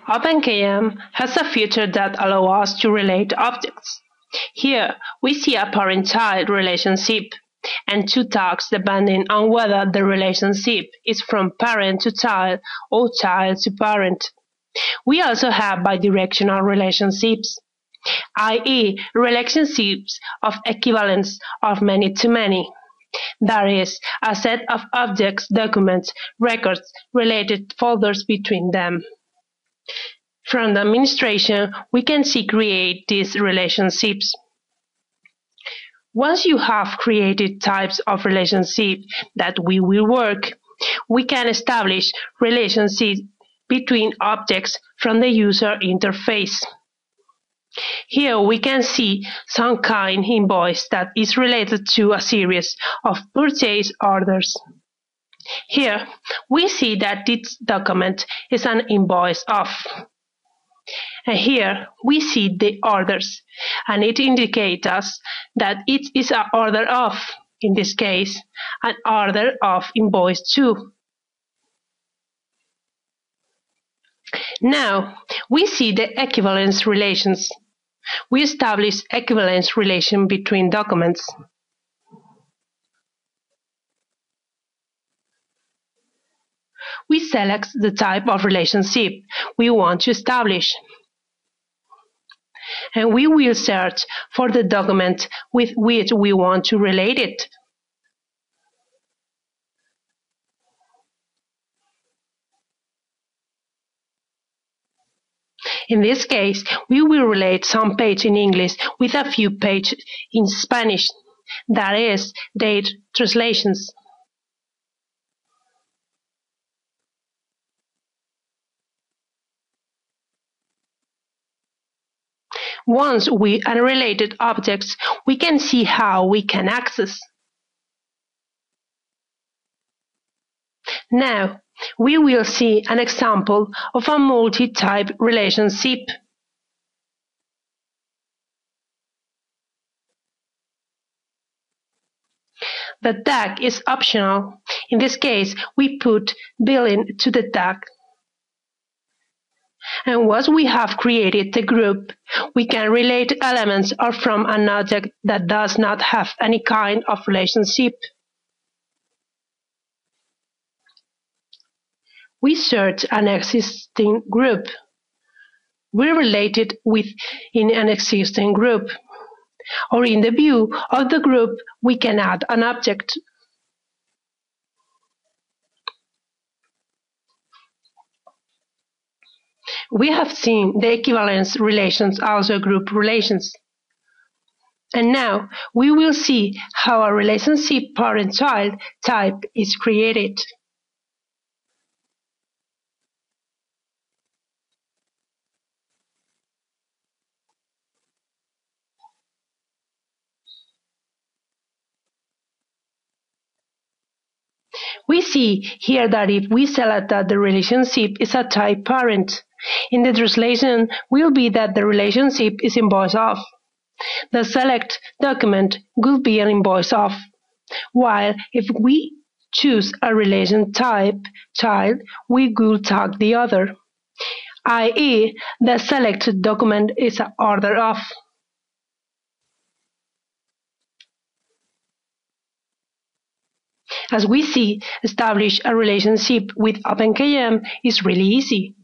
OpenKM has a feature that allows us to relate objects. Here, we see a parent-child relationship and two tags depending on whether the relationship is from parent to child or child to parent. We also have bidirectional relationships, i.e., relationships of equivalence of many to many. That is, a set of objects, documents, records, related folders between them. From the administration, we can create these relationships. Once you have created types of relationship that we will work, we can establish relationships between objects from the user interface. Here we can see some kind invoice that is related to a series of purchase orders. Here we see that this document is an invoice of. And here we see the orders, and it indicates us that it is an order of, in this case, an order of invoice 2. Now we see the equivalence relations. We establish equivalence relation between documents. We select the type of relationship we want to establish, and we will search for the document with which we want to relate it. In this case, we will relate some page in English with a few pages in Spanish, that is, their translations. Once we unrelated objects, we can see how we can access. Now, we will see an example of a multi-type relationship. The tag is optional. In this case, we put billing to the tag. And once we have created the group, we can relate elements or from an object that does not have any kind of relationship. We search an existing group. We relate it within an existing group. Or in the view of the group, we can add an object. We have seen the equivalence relations, also group relations. And now we will see how a relationship parent-child type is created. We see here that if we select that the relationship is a type parent, in the translation will be that the relationship is invoice of. The select document will be an invoice of, while if we choose a relation type child, we will tag the other, i.e., the selected document is an order of. As we see, establish a relationship with OpenKM is really easy.